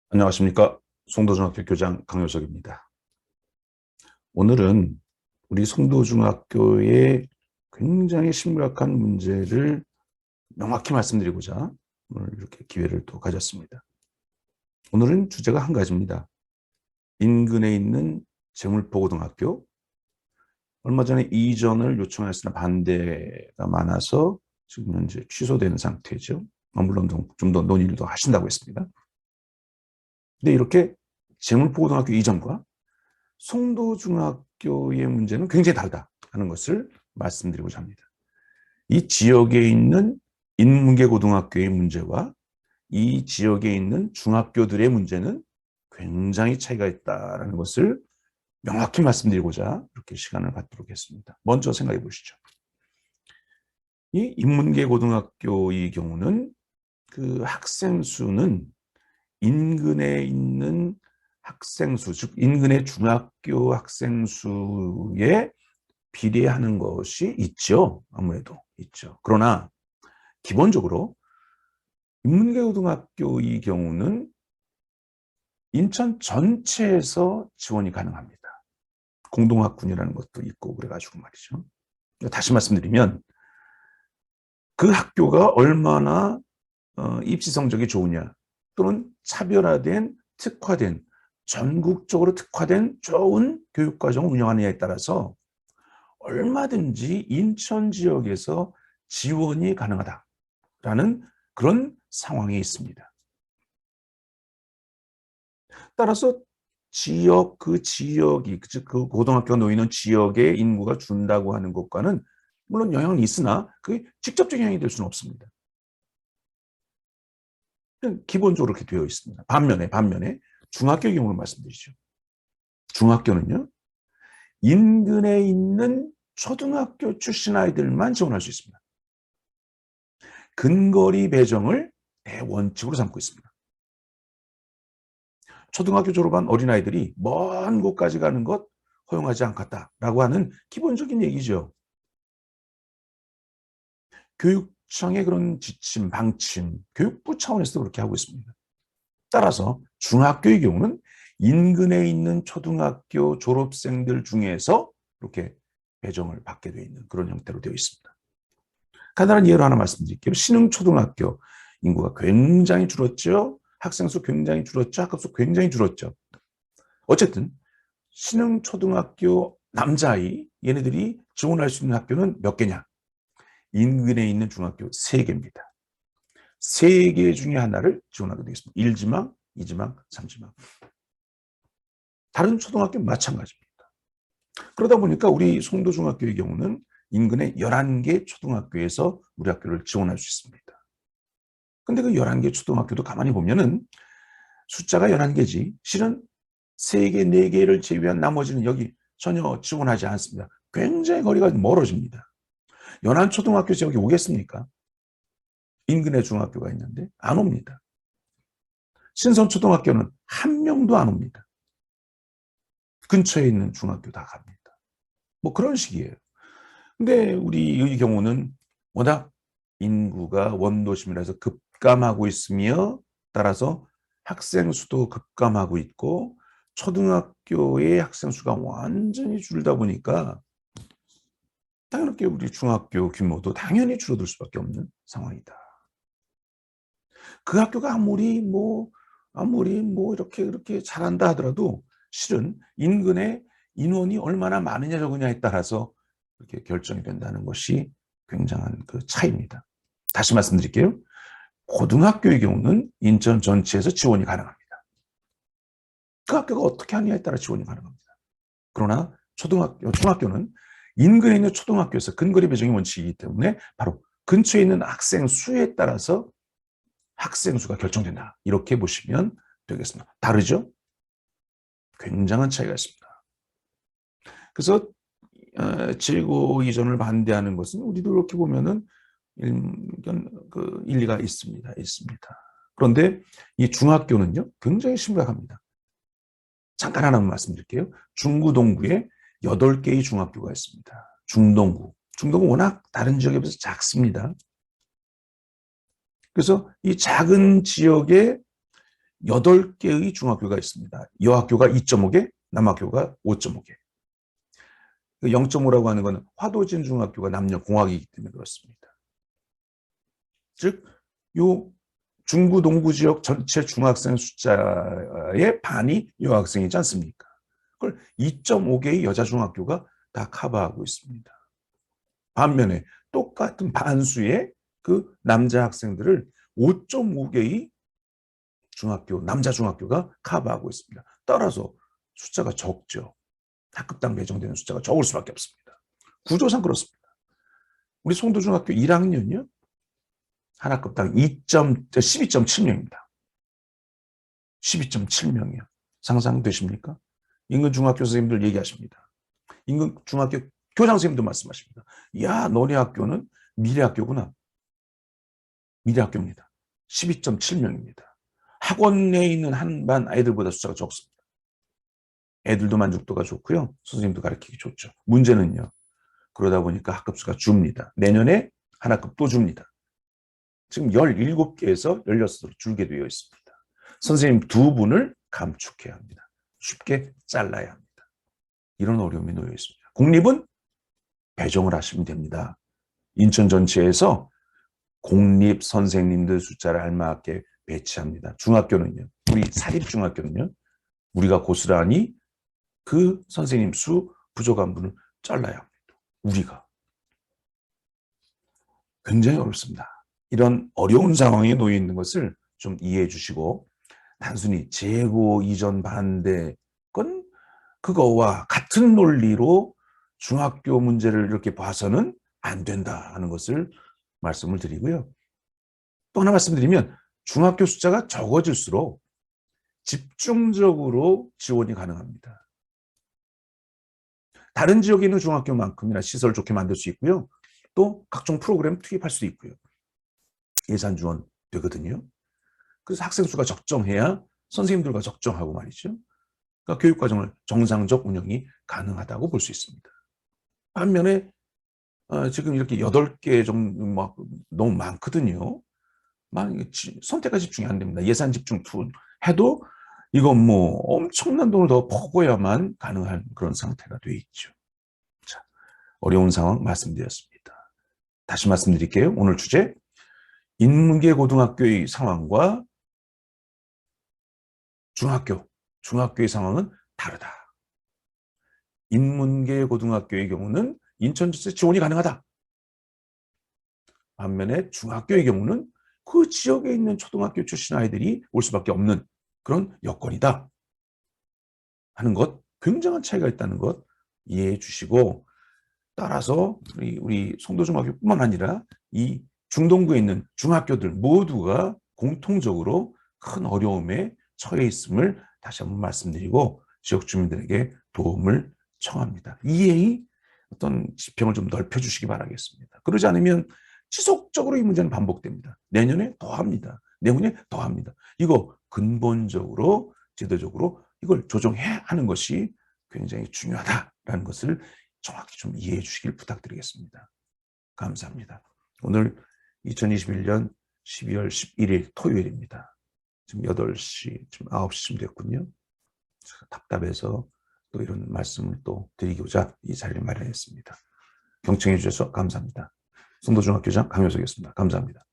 안녕하십니까. 송도중학교 교장 강효석입니다. 오늘은 우리 송도중학교의 굉장히 심각한 문제를 명확히 말씀드리고자 오늘 이렇게 기회를 또 가졌습니다. 오늘은 주제가 한 가지입니다. 인근에 있는 재물포고등학교. 얼마 전에 이전을 요청했으나 반대가 많아서 지금 현재 취소되는 상태죠. 물론 좀 더 논의를 더 하신다고 했습니다. 근데 이렇게 재물포고등학교 이전과 송도중학교의 문제는 굉장히 다르다 하는 것을 말씀드리고자 합니다. 이 지역에 있는 인문계고등학교의 문제와 이 지역에 있는 중학교들의 문제는 굉장히 차이가 있다는 것을 명확히 말씀드리고자 이렇게 시간을 갖도록 했습니다. 먼저 생각해 보시죠. 이 인문계고등학교의 경우는 그 학생 수는 인근에 있는 학생 수, 즉 인근의 중학교 학생 수에 비례하는 것이 있죠. 아무래도 있죠. 그러나 기본적으로 인문계고등학교의 경우는 인천 전체에서 지원이 가능합니다. 공동학군이라는 것도 있고 그래가지고 말이죠. 다시 말씀드리면 그 학교가 얼마나 입시 성적이 좋으냐 또는 차별화된 특화된 전국적으로 특화된 좋은 교육과정을 운영하느냐에 따라서 얼마든지 인천 지역에서 지원이 가능하다라는 그런 상황에 있습니다. 따라서 그 지역이, 즉 그 고등학교가 놓이는 지역의 인구가 준다고 하는 것과는 물론 영향은 있으나 그게 직접적인 영향이 될 수는 없습니다. 기본적으로 그렇게 되어 있습니다. 반면에 중학교의 경우를 말씀드리죠. 중학교는요, 인근에 있는 초등학교 출신 아이들만 지원할 수 있습니다. 근거리 배정을 대원칙으로 삼고 있습니다. 초등학교 졸업한 어린아이들이 먼 곳까지 가는 것 허용하지 않겠다라고 하는 기본적인 얘기죠. 교육청의 그런 지침, 방침, 교육부 차원에서 그렇게 하고 있습니다. 따라서 중학교의 경우는 인근에 있는 초등학교 졸업생들 중에서 이렇게 배정을 받게 되어 있는 그런 형태로 되어 있습니다. 간단한 예로 하나 말씀드릴게요. 신흥초등학교 인구가 굉장히 줄었죠. 학생 수 굉장히 줄었죠. 학급 수 굉장히 줄었죠. 어쨌든 신흥초등학교 남자아이 얘네들이 지원할 수 있는 학교는 몇 개냐? 인근에 있는 중학교 3개입니다. 3개 중에 하나를 지원하게 되겠습니다. 1지망, 2지망, 3지망. 다른 초등학교는 마찬가지입니다. 그러다 보니까 우리 송도중학교의 경우는 인근의 11개 초등학교에서 우리 학교를 지원할 수 있습니다. 근데 그 11개 초등학교도 가만히 보면은 숫자가 11개지 실은 3개, 4개를 제외한 나머지는 여기 전혀 지원하지 않습니다. 굉장히 거리가 멀어집니다. 연안초등학교에서 여기 오겠습니까? 인근에 중학교가 있는데 안 옵니다. 신선초등학교는 한 명도 안 옵니다. 근처에 있는 중학교 다 갑니다. 뭐 그런 식이에요. 근데 우리의 경우는 워낙 인구가 원도심이라서 급감하고 있으며 따라서 학생 수도 급감하고 있고 초등학교의 학생 수가 완전히 줄다 보니까 당연하게 우리 중학교 규모도 당연히 줄어들 수밖에 없는 상황이다. 그 학교가 아무리 이렇게 잘한다 하더라도 실은 인근에 인원이 얼마나 많으냐 적으냐에 따라서 이렇게 결정이 된다는 것이 굉장한 그 차이입니다. 다시 말씀드릴게요. 고등학교의 경우는 인천 전체에서 지원이 가능합니다. 그 학교가 어떻게 하느냐에 따라 지원이 가능합니다. 그러나 중학교는 인근에 있는 초등학교에서 근거리 배정이 원칙이기 때문에 바로 근처에 있는 학생 수에 따라서 학생 수가 결정된다. 이렇게 보시면 되겠습니다. 다르죠? 굉장한 차이가 있습니다. 그래서 재고 이전을 반대하는 것은 우리도 이렇게 보면은 일리가 있습니다. 그런데 이 중학교는요, 굉장히 심각합니다. 잠깐 하나만 말씀드릴게요. 중구 동구에 8개의 중학교가 있습니다. 중동구 워낙 다른 지역에 비해서 작습니다. 그래서 이 작은 지역에 8개의 중학교가 있습니다. 여학교가 2.5개, 남학교가 5.5개. 0.5라고 하는 것은 화도진 중학교가 남녀 공학이기 때문에 그렇습니다. 즉, 요 중부 동부 지역 전체 중학생 숫자의 반이 여학생이지 않습니까? 그걸 2.5개의 여자 중학교가 다 커버하고 있습니다. 반면에 똑같은 반수의 그 남자 학생들을 5.5개의 중학교, 남자 중학교가 커버하고 있습니다. 따라서 숫자가 적죠. 학급당 배정되는 숫자가 적을 수밖에 없습니다. 구조상 그렇습니다. 우리 송도중학교 1학년이요. 한 학급당 12.7명입니다. 12.7명이요. 상상되십니까? 인근 중학교 선생님들 얘기하십니다. 인근 중학교 교장 선생님도 말씀하십니다. 야, 너네 학교는 미래학교구나. 미래학교입니다. 12.7명입니다. 학원 내에 있는 한 반 아이들보다 숫자가 적습니다. 애들도 만족도가 좋고요. 선생님도 가르치기 좋죠. 문제는요. 그러다 보니까 학급수가 줍니다. 내년에 한 학급 또 줍니다. 지금 17개에서 16으로 줄게 되어 있습니다. 선생님 2분을 감축해야 합니다. 쉽게 잘라야 합니다. 이런 어려움이 놓여 있습니다. 공립은 배정을 하시면 됩니다. 인천 전체에서 공립 선생님들 숫자를 알맞게 배치합니다. 중학교는요. 우리 사립중학교는요. 우리가 고스란히 그 선생님 수 부족한 분을 잘라야 합니다. 우리가. 굉장히 어렵습니다. 이런 어려운 상황에 놓여 있는 것을 좀 이해해 주시고 단순히 재고 이전 반대 건 그거와 같은 논리로 중학교 문제를 이렇게 봐서는 안 된다 하는 것을 말씀을 드리고요. 또 하나 말씀드리면 중학교 숫자가 적어질수록 집중적으로 지원이 가능합니다. 다른 지역에 있는 중학교만큼이나 시설 좋게 만들 수 있고요. 또 각종 프로그램 투입할 수 있고요. 예산 지원 되거든요. 그래서 학생 수가 적정해야 선생님들과 적정하고 말이죠. 그러니까 교육과정을 정상적 운영이 가능하다고 볼 수 있습니다. 반면에 지금 이렇게 8개 정도 막 너무 많거든요. 막 선택과 집중이 안 됩니다. 예산 집중 툴 해도 이건 뭐 엄청난 돈을 더 퍼고야만 가능한 그런 상태가 돼 있죠. 자, 어려운 상황 말씀드렸습니다. 다시 말씀드릴게요. 오늘 주제 인문계 고등학교의 상황과 중학교의 상황은 다르다. 인문계 고등학교의 경우는 인천지에 지원이 가능하다. 반면에 중학교의 경우는 그 지역에 있는 초등학교 출신 아이들이 올 수밖에 없는 그런 여건이다 하는 것, 굉장한 차이가 있다는 것 이해해 주시고 따라서 우리 송도중학교뿐만 아니라 이 중동부에 있는 중학교들 모두가 공통적으로 큰 어려움에 처해 있음을 다시 한번 말씀드리고 지역 주민들에게 도움을 청합니다. 이해의 어떤 지평을 좀 넓혀주시기 바라겠습니다. 그러지 않으면 지속적으로 이 문제는 반복됩니다. 내년에 더 합니다. 내후년에 더 합니다. 이거 근본적으로 제도적으로 이걸 조정해야 하는 것이 굉장히 중요하다라는 것을 정확히 좀 이해해 주시길 부탁드리겠습니다. 감사합니다. 오늘 2021년 12월 11일 토요일입니다. 지금 8시, 지금 9시쯤 됐군요. 답답해서 또 이런 말씀을 또 드리고자 이 자리를 마련했습니다. 경청해 주셔서 감사합니다. 송도중학교장 강효석이었습니다. 감사합니다.